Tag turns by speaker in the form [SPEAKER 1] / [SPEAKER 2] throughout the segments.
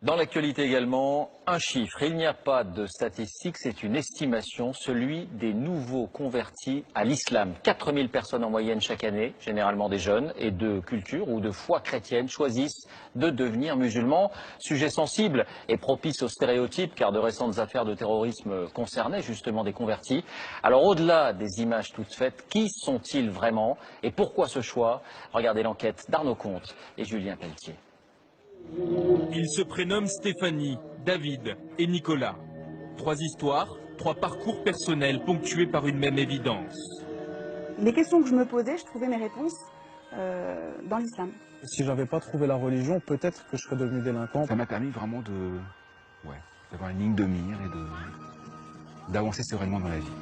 [SPEAKER 1] Dans l'actualité également, un chiffre. Il n'y a pas de statistique, c'est une estimation, celui des nouveaux convertis à l'islam. 4000 personnes en moyenne chaque année, généralement des jeunes et de culture ou de foi chrétienne, choisissent de devenir musulmans. Sujet sensible et propice aux stéréotypes, car de récentes affaires de terrorisme concernaient justement des convertis. Alors au-delà des images toutes faites, qui sont-ils vraiment et pourquoi ce choix? Regardez l'enquête d'Arnaud Comte et Julien Pelletier.
[SPEAKER 2] Ils se prénomment Stéphanie, David et Nicolas. 3 histoires, 3 parcours personnels ponctués par une même évidence.
[SPEAKER 3] Les questions que je me posais, je trouvais mes réponses dans l'islam.
[SPEAKER 4] Si j'avais pas trouvé la religion, peut-être que je serais devenu délinquant.
[SPEAKER 5] Ça m'a permis vraiment d'avoir une ligne de mire et d'avancer sereinement dans la vie.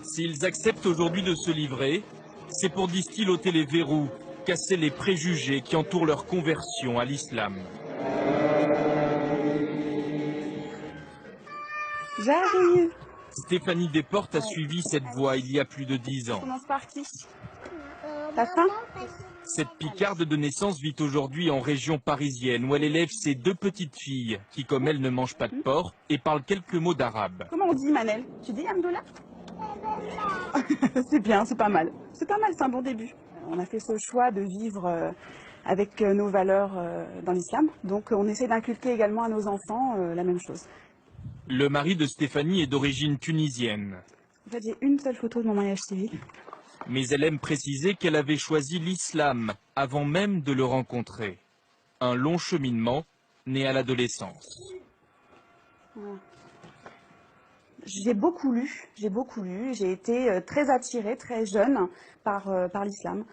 [SPEAKER 2] S'ils acceptent aujourd'hui de se livrer, c'est pour, disent-ils, ôter les verrous, casser les préjugés qui entourent leur conversion à l'islam.
[SPEAKER 3] J'arrive.
[SPEAKER 2] Stéphanie Desportes a suivi cette voie il y a plus de 10
[SPEAKER 3] On
[SPEAKER 2] ans.
[SPEAKER 3] commence par qui? T'as faim?
[SPEAKER 2] Cette Picarde de naissance vit aujourd'hui en région parisienne où elle élève ses 2 petites filles qui, comme elle, ne mangent pas de porc et parlent quelques mots d'arabe.
[SPEAKER 3] Comment on dit Manel? Tu dis Amdoula? C'est bien, c'est pas mal. C'est pas mal, c'est un bon début. On a fait ce choix de vivre avec nos valeurs dans l'islam. Donc on essaie d'inculquer également à nos enfants la même chose.
[SPEAKER 2] Le mari de Stéphanie est d'origine tunisienne.
[SPEAKER 3] En fait, j'ai une seule photo de mon mariage civil.
[SPEAKER 2] Mais elle aime préciser qu'elle avait choisi l'islam avant même de le rencontrer. Un long cheminement né à l'adolescence.
[SPEAKER 3] Voilà. J'ai beaucoup lu, j'ai été très attirée, très jeune par l'islam.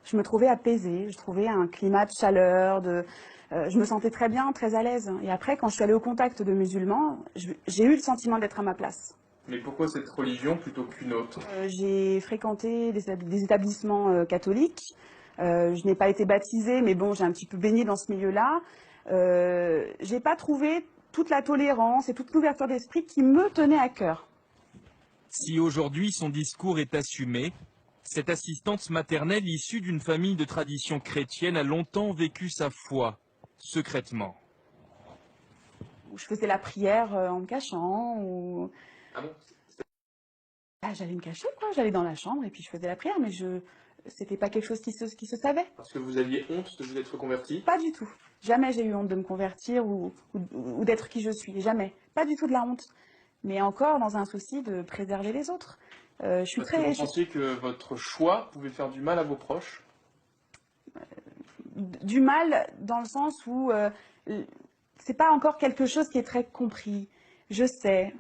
[SPEAKER 3] Je me trouvais apaisée, je trouvais un climat de chaleur, je me sentais très bien, très à l'aise. Et après, quand je suis allée au contact de musulmans, j'ai eu le sentiment d'être à ma place.
[SPEAKER 6] Mais pourquoi cette religion plutôt qu'une autre?
[SPEAKER 3] J'ai fréquenté des établissements catholiques. Je n'ai pas été baptisée, mais bon, j'ai un petit peu baigné dans ce milieu-là. J'ai pas trouvé toute la tolérance et toute l'ouverture d'esprit qui me tenait à cœur.
[SPEAKER 2] Si aujourd'hui son discours est assumé, cette assistante maternelle issue d'une famille de tradition chrétienne a longtemps vécu sa foi, secrètement.
[SPEAKER 3] Je faisais la prière en me cachant. Ou...
[SPEAKER 6] Ah bon?
[SPEAKER 3] J'allais me cacher, quoi. J'allais dans la chambre et puis je faisais la prière, mais c'était pas quelque chose qui se savait.
[SPEAKER 6] Parce que vous aviez honte de vous être converti?
[SPEAKER 3] Pas du tout. Jamais j'ai eu honte de me convertir ou d'être qui je suis. Jamais. Pas du tout de la honte. Mais encore dans un souci de préserver les autres. Je suis
[SPEAKER 6] Parce que vous pensiez que votre choix pouvait faire du mal à vos proches?
[SPEAKER 3] Du mal dans le sens où c'est pas encore quelque chose qui est très compris. Je sais.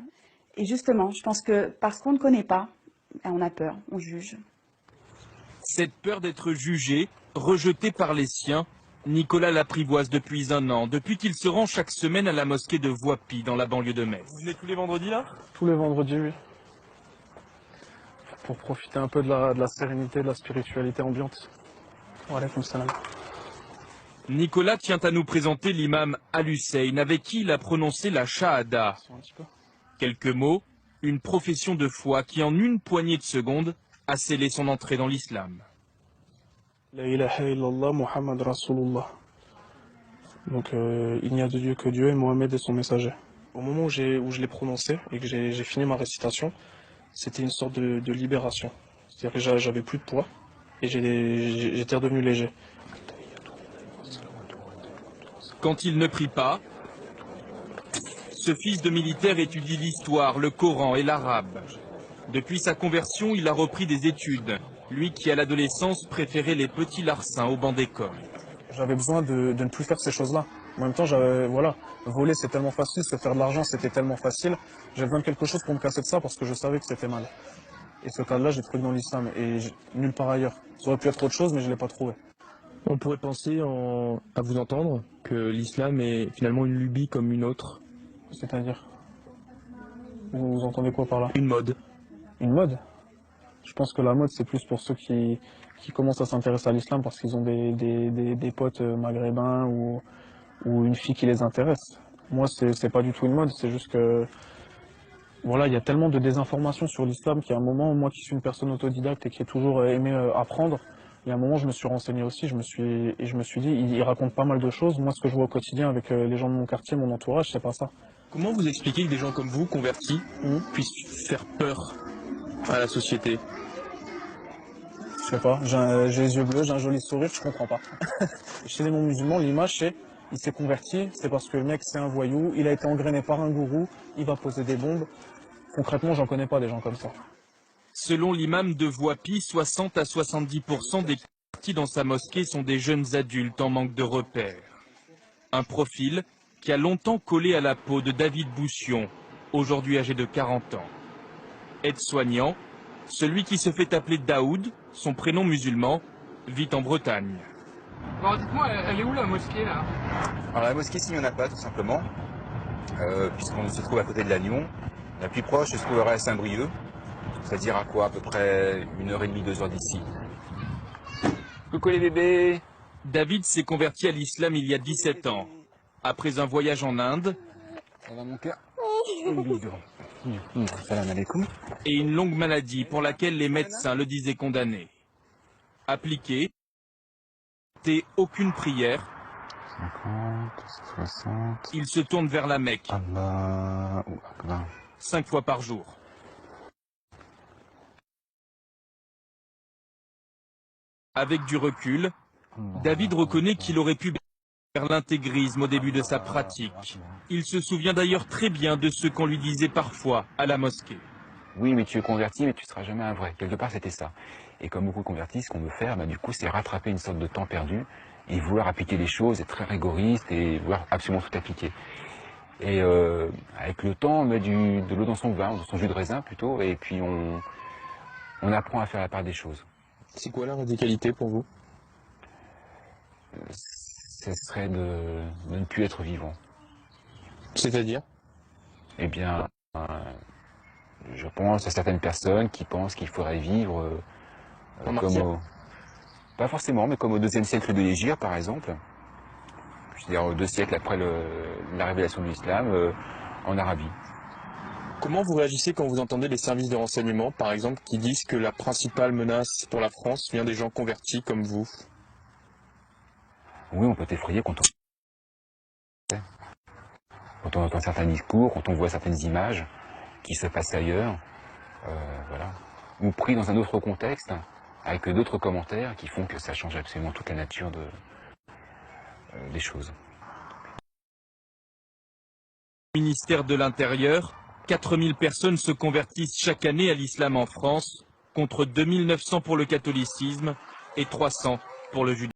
[SPEAKER 3] Et justement, je pense que parce qu'on ne connaît pas, on a peur, on juge.
[SPEAKER 2] Cette peur d'être jugé, rejeté par les siens, Nicolas l'apprivoise depuis 1 an, depuis qu'il se rend chaque semaine à la mosquée de Voipy, dans la banlieue de Metz.
[SPEAKER 6] Vous venez tous les vendredis là?
[SPEAKER 4] Tous les vendredis, oui. Pour profiter un peu de la sérénité, de la spiritualité ambiante. Wa alaykoum salam.
[SPEAKER 2] Nicolas tient à nous présenter l'imam Al-Hussein, avec qui il a prononcé la Shahada. Quelques mots, une profession de foi qui en une poignée de secondes a scellé son entrée dans l'islam.
[SPEAKER 4] La ilaha illallah Muhammad Rasulullah. Donc il n'y a de Dieu que Dieu et Mohammed est son messager. Au moment où je l'ai prononcé et que j'ai fini ma récitation, c'était une sorte de libération. C'est-à-dire que j'avais plus de poids et j'étais redevenu léger.
[SPEAKER 2] Quand il ne prie pas, ce fils de militaire étudie l'histoire, le Coran et l'arabe. Depuis sa conversion, il a repris des études, lui qui à l'adolescence préférait les petits larcins au banc d'école.
[SPEAKER 4] J'avais besoin de ne plus faire ces choses-là. En même temps, voler c'est tellement facile, se faire de l'argent c'était tellement facile. J'avais besoin de quelque chose pour me casser de ça parce que je savais que c'était mal. Et ce cas-là, j'ai trouvé dans l'islam et nulle part ailleurs. Ça aurait pu être autre chose, mais je ne l'ai pas trouvé.
[SPEAKER 7] On pourrait penser, à vous entendre, que l'islam est finalement une lubie comme une autre.
[SPEAKER 4] C'est-à-dire? Vous entendez quoi par là?
[SPEAKER 7] Une mode.
[SPEAKER 4] Une mode? Je pense que la mode, c'est plus pour ceux qui commencent à s'intéresser à l'islam parce qu'ils ont des potes maghrébins ou une fille qui les intéresse. Moi, c'est pas du tout une mode, c'est juste que... Voilà, il y a tellement de désinformation sur l'islam qu'à un moment, moi qui suis une personne autodidacte et qui ai toujours aimé apprendre, Et à un moment, je me suis renseigné aussi, je me suis dit, il raconte pas mal de choses. Moi, ce que je vois au quotidien avec les gens de mon quartier, mon entourage, c'est pas ça.
[SPEAKER 7] Comment vous expliquez que des gens comme vous, convertis, puissent faire peur à la société?
[SPEAKER 4] Je sais pas, j'ai les yeux bleus, j'ai un joli sourire, je comprends pas. Chez les non-musulmans, l'image, c'est il s'est converti, c'est parce que le mec, c'est un voyou, il a été engrainé par un gourou, il va poser des bombes. Concrètement, j'en connais pas des gens comme ça.
[SPEAKER 2] Selon l'imam de Voipy, 60 à 70% des convertis dans sa mosquée sont des jeunes adultes en manque de repères. Un profil qui a longtemps collé à la peau de David Boussion, aujourd'hui âgé de 40 ans. Aide-soignant, celui qui se fait appeler Daoud, son prénom musulman, vit en Bretagne.
[SPEAKER 6] Alors dites-moi, elle est où la mosquée là?
[SPEAKER 5] Alors la mosquée, s'il n'y en a pas, tout simplement, puisqu'on se trouve à côté de Lannion. La plus proche se trouverait à Saint-Brieuc, c'est-à-dire à quoi, à peu près 1h30, 2h d'ici. Coucou les bébés!
[SPEAKER 2] David s'est converti à l'islam il y a 17 ans. Après un voyage en Inde
[SPEAKER 5] Ça va mon cœur? Bisous. Salam alaikum.
[SPEAKER 2] et une longue maladie pour laquelle les médecins le disaient condamné. Appliqué, aucune prière,
[SPEAKER 5] 50, 60...
[SPEAKER 2] il se tourne vers la Mecque,
[SPEAKER 5] Allahu Akbar.
[SPEAKER 2] 5 fois par jour. Avec du recul, David reconnaît qu'il aurait pu vers l'intégrisme au début de sa pratique. Il se souvient d'ailleurs très bien de ce qu'on lui disait parfois à la mosquée.
[SPEAKER 5] Oui, mais tu es converti, mais tu ne seras jamais un vrai. Quelque part, c'était ça. Et comme beaucoup de convertis, ce qu'on veut faire, du coup, c'est rattraper une sorte de temps perdu et vouloir appliquer les choses, être très rigoriste et vouloir absolument tout appliquer. Et avec le temps, on met de l'eau dans son vin, dans son jus de raisin plutôt, et puis on apprend à faire la part des choses.
[SPEAKER 7] C'est quoi la radicalité pour vous?
[SPEAKER 5] Ce serait de ne plus être vivant.
[SPEAKER 7] C'est-à-dire?
[SPEAKER 5] Eh bien, je pense à certaines personnes qui pensent qu'il faudrait vivre pas forcément, mais comme au IIe siècle de l'Hégire, par exemple. C'est-à-dire 2 siècles après la révélation de l'islam, en Arabie.
[SPEAKER 7] Comment vous réagissez quand vous entendez les services de renseignement, par exemple, qui disent que la principale menace pour la France vient des gens convertis comme vous?
[SPEAKER 5] Oui, on peut effrayer quand on entend certains discours, quand on voit certaines images qui se passent ailleurs, voilà. Ou pris dans un autre contexte, avec d'autres commentaires qui font que ça change absolument toute la nature des choses.
[SPEAKER 2] Au ministère de l'Intérieur, 4000 personnes se convertissent chaque année à l'islam en France, contre 2900 pour le catholicisme et 300 pour le judaïsme.